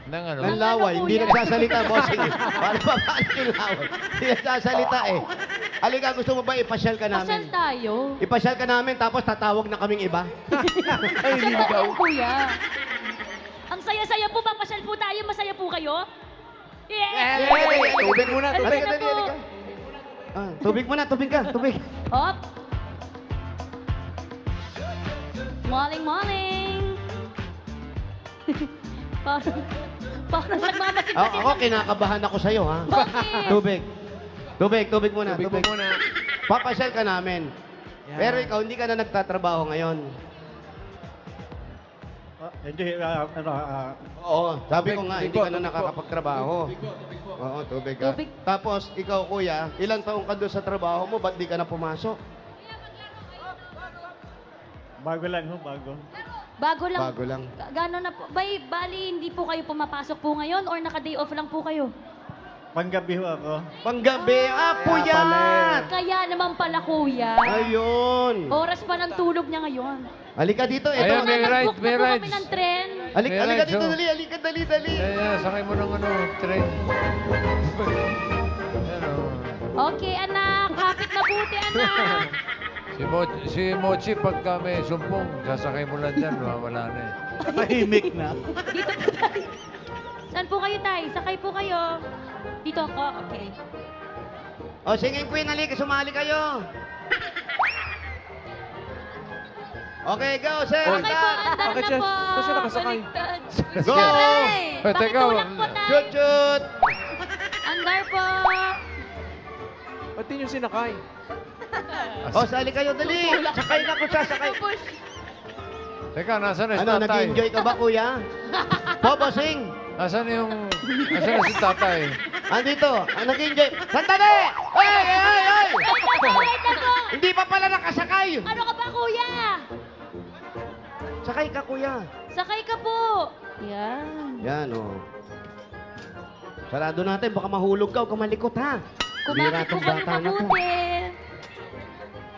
Nang ano? Ng laway, hindi nagsasalita, bossing. Paano yung laway? Hindi nagsasalita eh. Halika, gusto mo ba ipasyal ka Pasal namin? tayo. Ipasyal ka namin, tapos tatawag na kaming iba? Ay, ligaw. Kuya. Ang saya-saya po, papasyal po tayo. Masaya po kayo? Yeah! Tubig muna, Tubig tubig. na po. Tubig muna, tubig ka, tubig. Hop. Morning. Parang nagmamasid Ako, kinakabahan ako sa'yo, ha? Bakit? Tubig muna, Tubig tubig. mo muna. Papasyal ka namin. Yan. Pero ikaw, hindi ka na nagtatrabaho ngayon. Hindi, Oo, sabi ko Tubig, nga, tubig hindi po, ka na tubig po. nakakapagtrabaho. Oo, tubig ka. Tubig. Tapos, ikaw kuya, ilang taong ka doon sa trabaho mo, ba't di ka na pumasok? bago lang ho, bago. Bago lang. Bago lang. Gano'n na po. Bali, hindi po kayo pumapasok po ngayon or naka-day off lang po kayo? Panggabi ho ako. Panggabi, po Kaya pala yan! Kaya naman pala, kuya. Ayun. Oras pa ng tulog niya ngayon. Halika dito, Ayan, ito. may ride, Nag-book may na po kami rides. ng tren. Halika May rides, dito, oh. dali. Kaya, sakay mo ng ano, train. Ayan, oh. Okay, anak. Kapit na buti, anak. Si Mochi, pagka may sumpong, sasakay mo lang dyan, wala na eh. Tahimik na. Dito po tayo. Saan po kayo, Tay? Sakay po kayo. Dito ako, okay. O, singing queen, halika, sumali kayo. Okay, go, sir. Okay po, andar Okay, na Chef. po. Saan siya nakasakay? Baliktad. Go! Tay, Teka, pakitulak po, Tay. Chut, chut. Andar po. Ba't di nyo sinakay? O, sali kayo, dali. Sakay na ko siya, sakay. Teka, nasaan na si Ano, tatay? nag-enjoy ka ba, kuya? Pobosing. Nasaan na si tatay? Andito, nag-enjoy. Sandali! Ay, ay, ay, ay! Wait na po. Hindi pa pala nakasakay. Ano ka ba, kuya? Sakay ka, kuya. Sakay ka po. Yan. Yan, o. Sarado natin, baka mahulog ka o kumalikot, ha? Bira Kumakit po tong kayo bata na to. mabuti.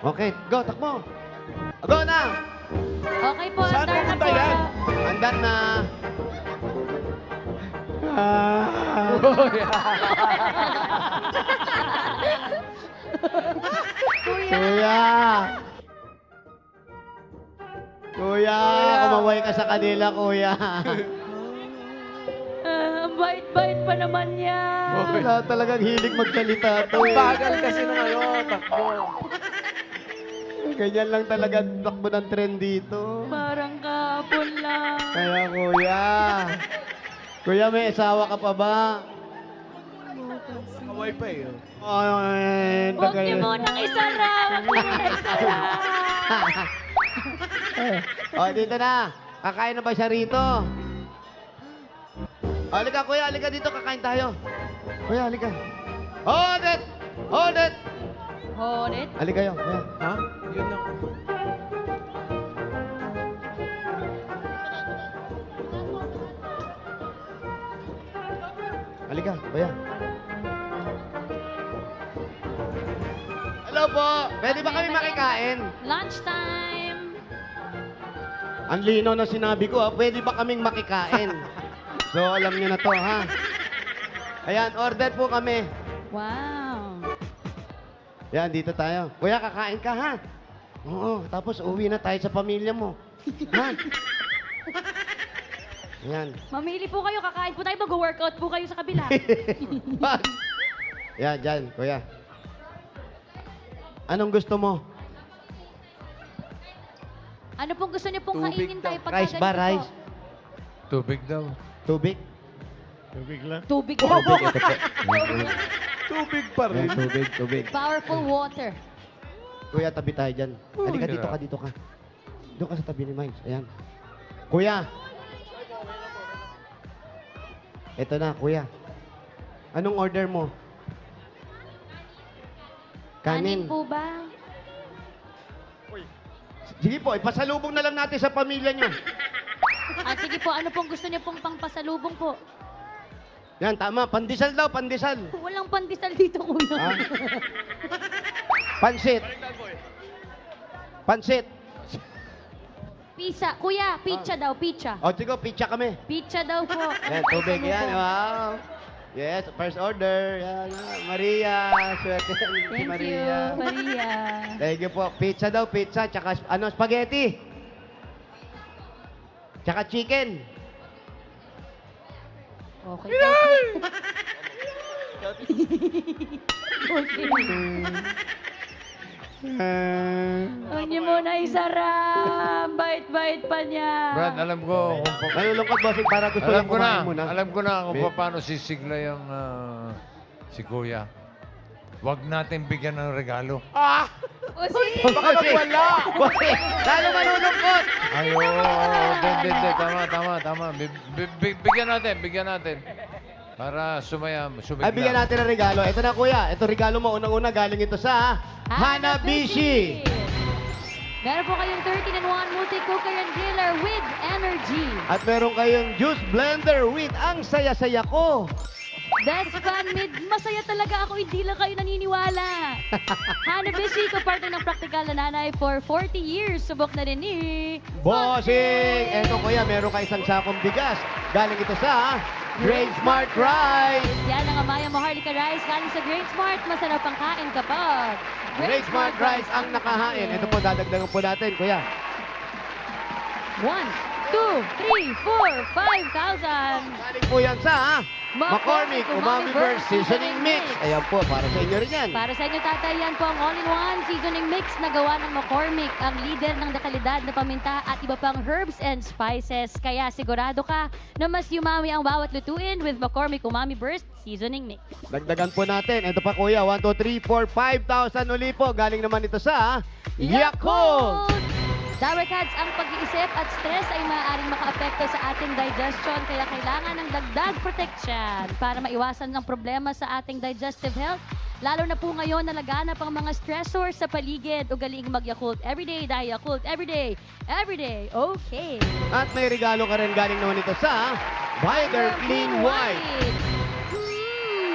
Okay, go, takbo. Go na! Okay po, Saan andar na pupunta po. yan? Andar na. Kuya. Kuya! Kuya, kumaway ka sa kanila, kuya. Ang bait-bait pa naman niya. Wala talagang hilig magsalita to. Ang bagal kasi ng ano, takbo. Ganyan lang talaga takbo ng trend dito. Parang kapon lang. Kaya kuya. Kuya, may asawa ka pa ba? Kaway pa eh. Ay, Huwag niyo munang isara. Huwag niyo munang isara. O, dito na. Kakain na ba siya rito? Halika, kuya. Halika dito. Kakain tayo. Kuya, halika. Hold it! Hold it! Hold it. Halika kayo, kuya. Ha? Yun lang. Halika, kuya. Hello po. Pwede ba kami makikain? Lunchtime. Ang linaw na sinabi ko, ha? Pwede ba kaming makikain? So, alam niyo na to, ha? Ayan, order po kami. Wow. Yan, dito tayo. Kuya, kakain ka, ha? Oo, tapos uwi na tayo sa pamilya mo. Ha? Yan. Mamili po kayo, kakain po tayo, mag-workout po kayo sa kabila. Yan, dyan, kuya. Anong gusto mo? Ano pong gusto niyo pong Tubig kainin daw. tayo pagka Rice ba, ganito? rice? Tubig daw. Tubig? Tubig lang. Tubig. Tubig, ito po. Tubig pa Yan, rin. tubig, tubig. Powerful water. Kuya, tabi tayo dyan. Halika, dito ka, dito ka. Doon ka sa tabi ni Miles. Ayan. Kuya. Ito na, kuya. Anong order mo? Kanin Kanin. po ba? Sige po, ipasalubong na lang natin sa pamilya niyo. At sige po, ano pong gusto niyo pong pangpasalubong po? Yan, tama. Pandesal daw, pandesal. Walang pandesal dito, kuya. Ha? Pansit. Pansit. Pizza. Kuya, pizza daw, pizza. O, sige, pizza kami. Pizza daw po. Yan, tubig Gusto mo yan. po? Wow. Yes, first order. Yan, Maria. Swerte si Thank Maria. you, Maria. Thank you po. Pizza daw, pizza. Tsaka, spaghetti. Tsaka chicken. Okay. Okay. Huwag niyo muna isara. Bait-bait pa niya. Brad, alam ko kung Nalulungkot, bossing, para gusto alam lang ko na, kumain muna. alam ko na kung Bi- paano sisigla yung si Kuya. Huwag natin bigyan ng regalo. O sige. Baka wala. Bossing, lalo malulungkot. Ayo, hindi. Tama. Bigyan natin. Para sumigla. Ay, bigyan natin ng regalo. Ito na, kuya. Ito regalo mo. Unang-una, galing ito sa Hanabishi. Meron po kayong 13-in-1 multi-cooker and griller with energy. At meron kayong juice blender with ang saya-saya ko. Best fan mid, masaya talaga ako, hindi lang kayo naniniwala. Hanabishi, kapartner ng praktikal na nanay for 40 years. Subok na rin ni... Bossing! Eto, kuya, meron ka isang sakong bigas. Galing ito sa Great Smart Rice. Yan ang Amaya Maharlika Rice galing sa Great Smart. Masarap ang kain kapag Great Smart Rice ang nakahain. Ito po, dadagdagan po natin, kuya. 1, 2, 3, 4, 5,000. Galing po yan sa McCormick Umami Burst Seasoning Mix. Ayan po, para sa inyo rin yan. Para sa inyo, tatay, yan po ang all-in-one seasoning mix na gawa ng McCormick, ang leader ng dekalidad na paminta at iba pang herbs and spices. Kaya sigurado ka na mas umami ang bawat lutuin with McCormick Umami Burst Seasoning Mix. Dagdagan po natin. Ito pa kuya, 1, 2, 3, 4, 5,000 uli po. Galing naman ito sa Yakult! Sour Cats, ang pag-iisip at stress ay maaaring makaapekto sa ating digestion kaya kailangan ng dagdag protection para maiwasan ng problema sa ating digestive health. Lalo na po ngayon na laganap ang mga stressors sa paligid. Ugaling mag-Yakult everyday dahil Yakult everyday, everyday, okay. At may regalo ka rin galing naman ito sa Bioderm Clean White.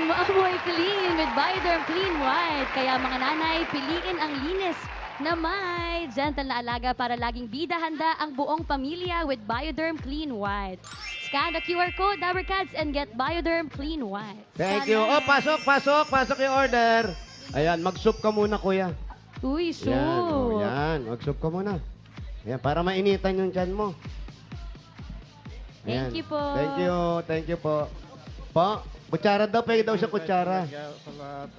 Amoy clean with Bioderm Clean White. Kaya mga nanay, piliin ang linis na may gentle na alaga para laging bida handa ang buong pamilya with Bioderm Clean White. Scan the QR code, Dabber Cats, and get Bioderm Clean White. Thank you. Oh, pasok yung order. Ayan, mag-soup ka muna, kuya. Uy, soup. Yan, mag-soup ka muna. Ayan, para mainitan yung tiyan mo. Ayan. Thank you po. Thank you po. Po, kutsara daw, pwede daw siya kutsara. Sa lahat,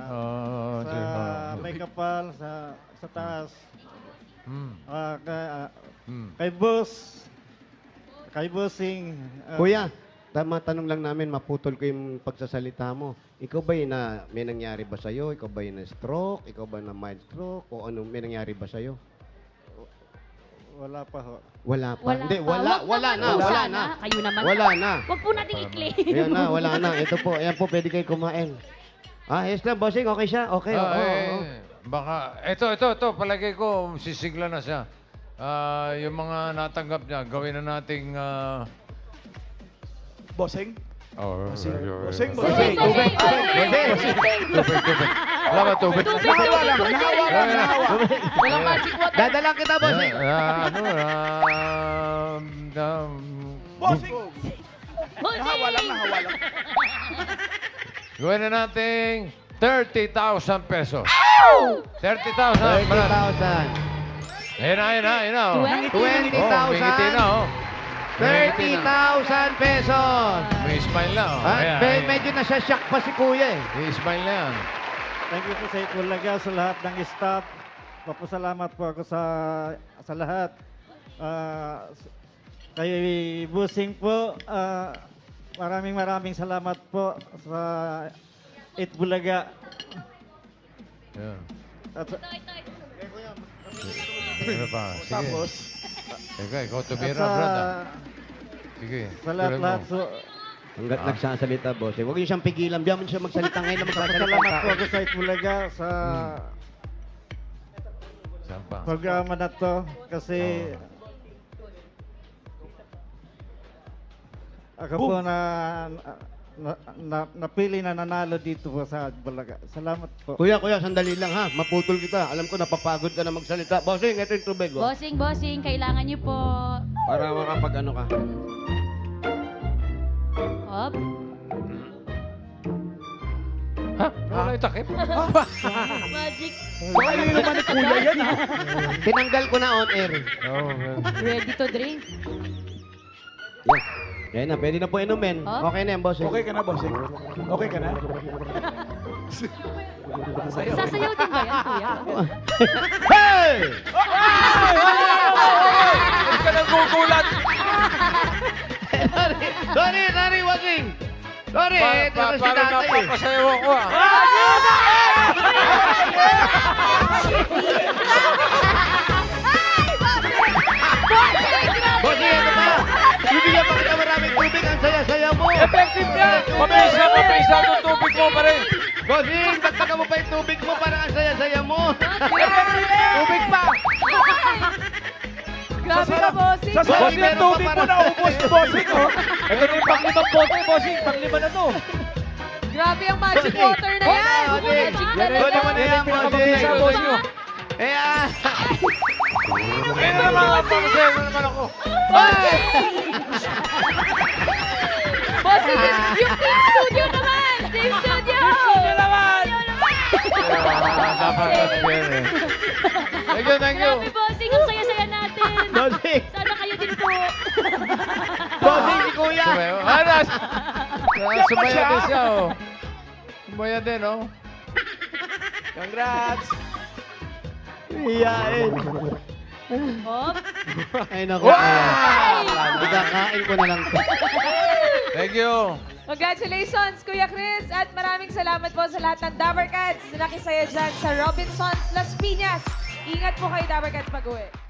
Oh, sa may kapal, sa taas. Kay boss, kay bossing. Kuya, tanong lang namin, maputol ko yung pagsasalita mo. Ikaw ba yun na may nangyari ba sa'yo? Ikaw ba yun na stroke? Ikaw ba na mild stroke? O ano, may nangyari ba sa'yo? Wala pa ho. Wala pa. Wala Hindi, pa. wala Wag naman na, po wala sana. na. Kayo naman. Wala na. Huwag po nating i-claim. Ayan na, wala na. Ito po, ayan po, pwede kayo kumain. Yes lang, bossing, okay siya? Okay, oo. Baka, ito, palagay ko, sisigla na siya. Yung mga natanggap niya, gawin na nating... Bossing? Oh, Bossing? Tubig, tubig, Tubig. Wala ba tubig? Nahawa lang, nahawa. Walang magic water. Dadalang kita, bossing. Bossing! Bossing! Nahawa lang. Gawin na nating 30,000 pesos. 30,000. 30,000. Ayun na. Oh. 20,000. Oh, may ngiti na, oh. 30,000 pesos. May smile na, oh. Medyo nasa-shock pa si kuya eh. May smile na yan. Thank you po sa Itbulaga, sa lahat ng staff. Papasalamat po ako sa lahat. Kay Busing po, maraming salamat po sa Itbulaga. Yeah. At Ano pa? Sige. Tapos, Ikaw, tumira, sa, brad. Sige. sa lahat-lahat tuloy mo. po, Hanggat nagsasalita, bossing. Huwag niyo siyang pigilan. Biyan mo siya magsalita ngayon na magsasalita. papasalamat po ako sa Itbulaga sa Saan pa? programa na to kasi ako po napili na nanalo dito po sa Itbulaga. Salamat po. Kuya, sandali lang ha. Maputol kita. Alam ko napapagod ka na magsalita. Bossing, ito yung tubig. Oh. Bossing, kailangan niyo po. Para makapag-ano ka. Hop. Ha? Wala yung takip? Magic. baka yun naman ni Kuya yan, ha? Tinanggal ko na on air. Oo. Ready to drink. Yan. Yan na, pwede na po inumin. Oh? Okay na yan, bossing. Okay ka na, bossing? Okay ka na? Sasayaw din ba yan, kuya? Hey! Hindi ka nang gugulat. Sorry, bossing. Sorry, ito na si Parang tatay eh. napapasayaw ako, ah. Bossing, ito pa. Bibigyan pa kita maraming tubig. Ang saya-saya mo. Effective yan! Mapisa ang tubig mo pa rin. Bossing, dagdagan mo pa yung tubig mo. Parang ang saya-saya mo. Tubig pa! Grabe ka, bossing. Sa sarap Bossing, ng meron pa tubig mo para- na ubos ni bossing, oh. Ito na yung pang-limang bote, bossing. Pang-lima na to. Grabe ang magic Bossing. water na yan. Bossing. Magic Yan talaga. mo na yan, bossing. Bossing. Ayan. Kaya naman napapasayaw na naman ako. Bossing, yung team studio naman. Team studio. Studio naman. Thank you. Grabe, bossing. Ang saya-saya natin. Bossing. Sana kayo din po Sumaya din siya, oh. Sumaya din, oh. Congrats! Iyain. Hop. Ay, naku. Ikakain ko na lang. Thank you. Congratulations, Kuya Chris! At maraming salamat po sa lahat ng Dabber Cats na nakisaya dyan sa Robinsons Las Piñas. Ingat po kayo, Dabber Cats, pag-uwi.